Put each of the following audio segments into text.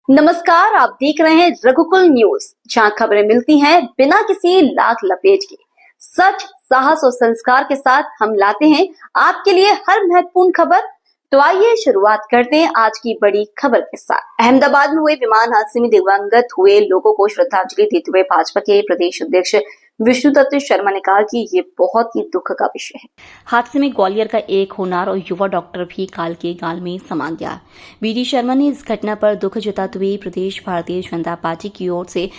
नमस्कार, आप देख रहे हैं रघुकुल न्यूज, जहां खबरें मिलती हैं बिना किसी लाख लपेट के। सच, साहस और संस्कार के साथ हम लाते हैं आपके लिए हर महत्वपूर्ण खबर। तो आइए शुरुआत करते हैं आज की बड़ी खबर के साथ। अहमदाबाद में हुए विमान हादसे में दिवंगत हुए लोगों को श्रद्धांजलि देते हुए भाजपा के प्रदेश अध्यक्ष विष्णुदत्त शर्मा ने कहा कि ये बहुत ही दुख का विषय है। हादसे में ग्वालियर का एक होनहार और युवा डॉक्टर भी काल के गाल में समा गया। वीडी शर्मा ने इस घटना पर दुख जताते हुए प्रदेश भारतीय जनता पार्टी की ओर से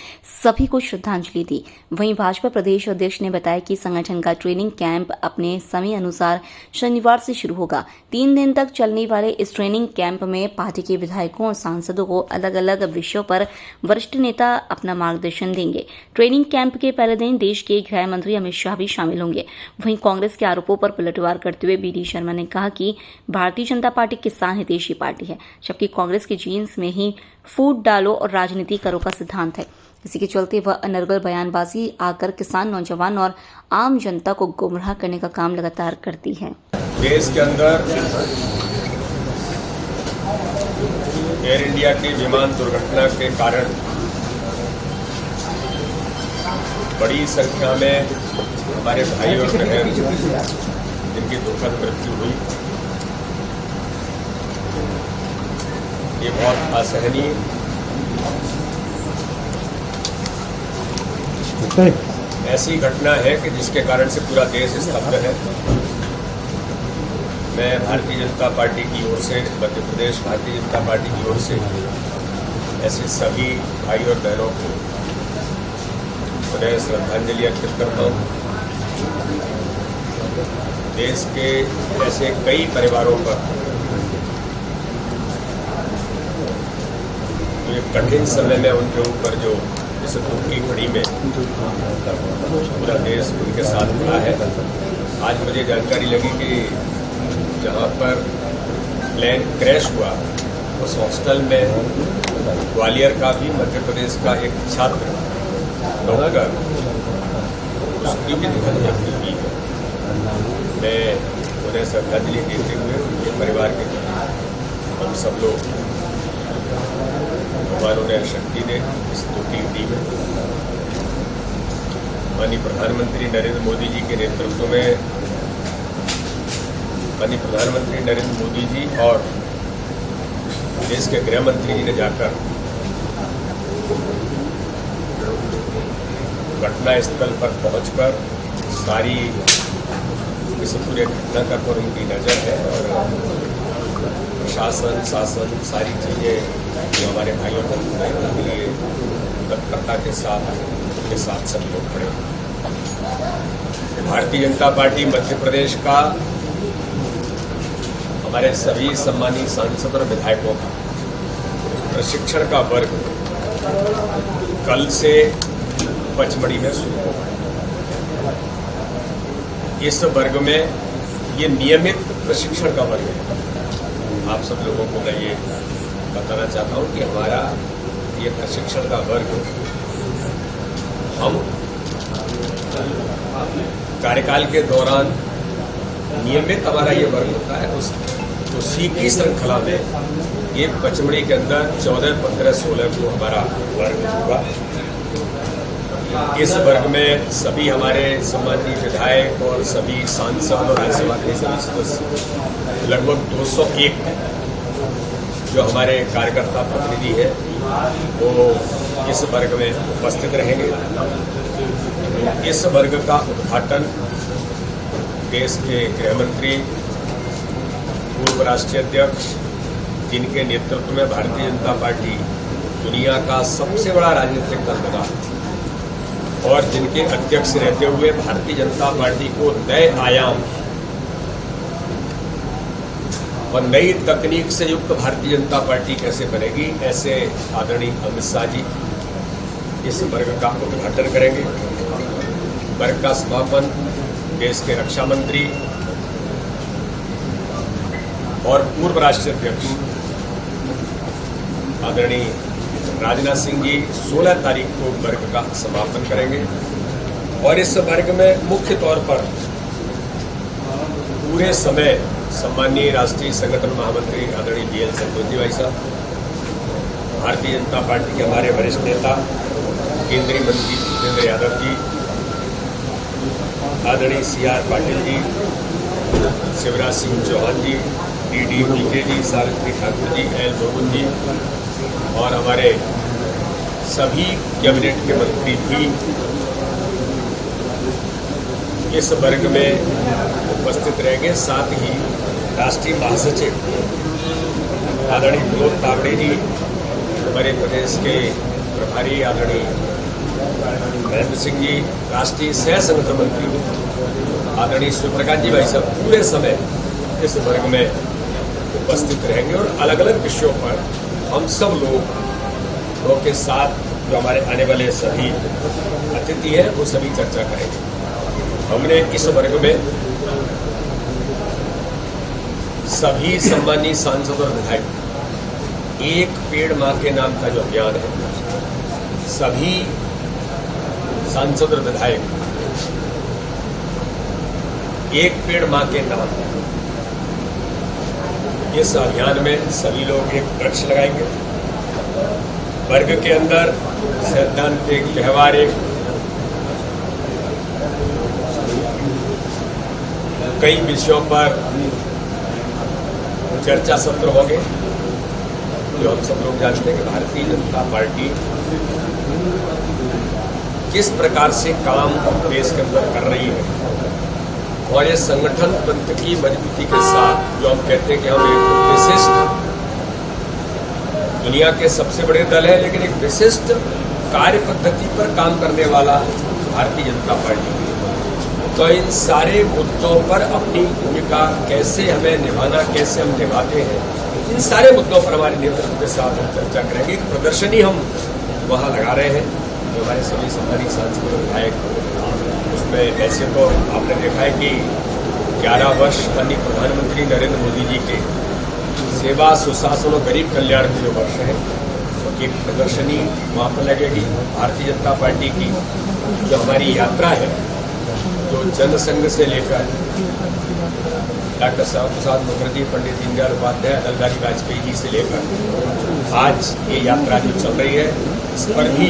सभी को श्रद्धांजलि दी। वहीं भाजपा प्रदेश अध्यक्ष ने बताया कि संगठन का ट्रेनिंग कैंप अपने समय अनुसार शनिवार से शुरू होगा। 3 दिन तक चलने वाले इस ट्रेनिंग कैंप में पार्टी के विधायकों और सांसदों को अलग अलग विषयों पर वरिष्ठ नेता अपना मार्गदर्शन देंगे। ट्रेनिंग कैंप के पहले दिन देश के गृह मंत्री अमित शाह भी शामिल होंगे। वहीं कांग्रेस के आरोपों पर पलटवार करते हुए बीडी शर्मा ने कहा कि भारतीय जनता पार्टी किसान हितैषी पार्टी है, जबकि कांग्रेस की जीन्स में ही फूट डालो और राजनीति करो का सिद्धांत है। इसी के चलते वह अनर्गल बयानबाजी आकर किसान, नौजवान और आम जनता को गुमराह करने का काम लगातार करती है। देश के अंदर एयर इंडिया की विमान दुर्घटना के कारण बड़ी संख्या में हमारे भाई और बहन जिनकी दुखद मृत्यु हुई, ये बहुत असहनीय ऐसी घटना है कि जिसके कारण से पूरा देश स्तब्ध है। मैं भारतीय जनता पार्टी की ओर से, मध्य प्रदेश भारतीय जनता पार्टी की ओर से ऐसे सभी भाई और बहनों को उन्हें श्रद्धांजलि अर्पित करता हूँ। देश के ऐसे कई परिवारों पर तो एक कठिन समय में उनके ऊपर जो इस दुख की घड़ी में पूरा देश उनके साथ खड़ा है। आज मुझे जानकारी लगी कि जहाँ पर प्लेन क्रैश हुआ उस हॉस्टल में ग्वालियर का भी मध्य प्रदेश का एक छात्र डॉक्टर, उसकी भी दुखद मृत्यु हुई है। मैं उन्हें श्रद्धांजलि देते हुए उनके परिवार के प्रति हम सब लोग भगवान उन्हें शक्ति दे इस दुखी घड़ी में। माननीय प्रधानमंत्री नरेंद्र मोदी जी के नेतृत्व में माननीय प्रधानमंत्री नरेंद्र मोदी जी और देश के गृह मंत्री जी ने जाकर घटना स्थल पर पहुंचकर सारी इस पूरे घटना पर उनकी नज़र है और प्रशासन, शासन, सारी चीज़ें जो हमारे भाइयों को उनके लिए तत्परता के साथ सभी लोग खड़े। भारतीय जनता पार्टी मध्य प्रदेश का हमारे सभी सम्मानित सांसद और विधायकों का प्रशिक्षण का वर्ग कल से पचमढ़ी में शुरू होगा। इस वर्ग में ये नियमित प्रशिक्षण का वर्ग है। आप सब लोगों को मैं ये बताना चाहता हूँ कि हमारा ये प्रशिक्षण का वर्ग हम कार्यकाल के दौरान नियमित हमारा ये वर्ग होता है। उसी की श्रृंखला में ये पचमढ़ी के अंदर 14, 15, 16 को हमारा वर्ग होगा। इस वर्ग में सभी हमारे सम्मानीय विधायक और सभी सांसद और राज्यसभा के सभी सदस्य, लगभग 201 जो हमारे कार्यकर्ता प्रतिनिधि है, वो इस वर्ग में उपस्थित रहेंगे। इस वर्ग का उद्घाटन देश के गृह मंत्री, पूर्व राष्ट्रीय अध्यक्ष, जिनके नेतृत्व में भारतीय जनता पार्टी दुनिया का सबसे बड़ा राजनीतिक दल बना और जिनके अध्यक्ष रहते हुए भारतीय जनता पार्टी को नए आयाम और नई तकनीक से युक्त भारतीय जनता पार्टी कैसे बनेगी, ऐसे आदरणीय अमित शाह जी इस वर्ग का उद्घाटन करेंगे। वर्ग का समापन देश के रक्षा मंत्री और पूर्व राष्ट्रीय अध्यक्ष आदरणीय राजनाथ सिंह जी 16 तारीख को वर्ग का समापन करेंगे। और इस वर्ग में मुख्य तौर पर पूरे समय सम्माननीय राष्ट्रीय संगठन महामंत्री आदरणीय BL संतोष जी भाई साहब भारतीय जनता पार्टी के हमारे वरिष्ठ नेता केंद्रीय मंत्री भूपेंद्र यादव जी, आदरणीय CR पाटिल जी, शिवराज सिंह चौहान जी, DD PK जी, सावित्री ठाकुर जी, L जोगुन जी और हमारे सभी कैबिनेट के मंत्री भी इस वर्ग में उपस्थित रहेंगे। साथ ही राष्ट्रीय महासचिव आदरणीय विनोद तावड़े जी, हमारे प्रदेश के प्रभारी आदरणीय नरेंद्र सिंह जी, राष्ट्रीय सह संगठन मंत्री आदरणीय शिवप्रकाश जी भाई साहब पूरे समय इस वर्ग में उपस्थित रहेंगे और अलग अलग विषयों पर हम सब लोगों के साथ जो हमारे आने वाले सभी अतिथि हैं वो सभी चर्चा करेंगे। हमने इस वर्ग में सभी सम्मानीय सांसद और विधायक एक पेड़ मां के नाम का जो अभियान है, सभी सांसद और विधायक एक पेड़ मां के नाम, इस अभियान में सभी लोग एक वृक्ष लगाएंगे। वर्ग के अंदर सैद्धांतिक व्यवहारिक कई विषयों पर चर्चा सत्र होंगे। जो हम सब लोग जानते हैं कि भारतीय जनता पार्टी किस प्रकार से काम देश के अंदर कर रही है और ये संगठन तंत्र की मजबूती के साथ जो हम कहते हैं कि हम एक विशिष्ट दुनिया के सबसे बड़े दल है, लेकिन एक विशिष्ट कार्य पद्धति पर काम करने वाला भारतीय जनता पार्टी। तो इन सारे मुद्दों पर अपनी भूमिका कैसे हमें निभाना, कैसे हम निभाते हैं, इन सारे मुद्दों पर हमारे नेतृत्व के साथ हम चर्चा करेंगे। एक प्रदर्शनी हम वहाँ लगा रहे हैं जो हमारे सभी सम्मानित सांसद और विधायक, उसमें ऐसे तो आपने देखा है कि 11 वर्ष माननीय प्रधानमंत्री नरेंद्र मोदी जी के सेवा, सुशासन और गरीब कल्याण के जो वर्ष है, एक प्रदर्शनी वहाँ पर लगेगी। भारतीय जनता पार्टी की जो हमारी यात्रा है, जो जनसंघ से लेकर डॉक्टर श्यामा प्रसाद मुखर्जी, पंडित दीनदयाल उपाध्याय, अटल बिहारी वाजपेयी जी से लेकर आज ये यात्रा जो चल रही है, इस पर भी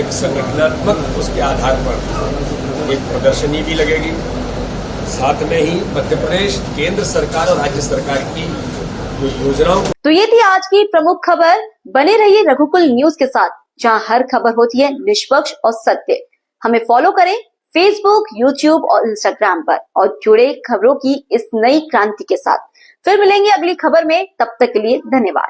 एक संगठनात्मक उसके आधार पर एक प्रदर्शनी भी लगेगी। साथ में ही मध्य प्रदेश केंद्र सरकार और राज्य सरकार की जो योजनाओं। तो ये थी आज की प्रमुख खबर। बने रहिए रघुकुल न्यूज के साथ, जहां हर खबर होती है निष्पक्ष और सत्य। हमें फॉलो करें फेसबुक, यूट्यूब और इंस्टाग्राम पर और जुड़े खबरों की इस नई क्रांति के साथ। फिर मिलेंगे अगली खबर में, तब तक के लिए धन्यवाद।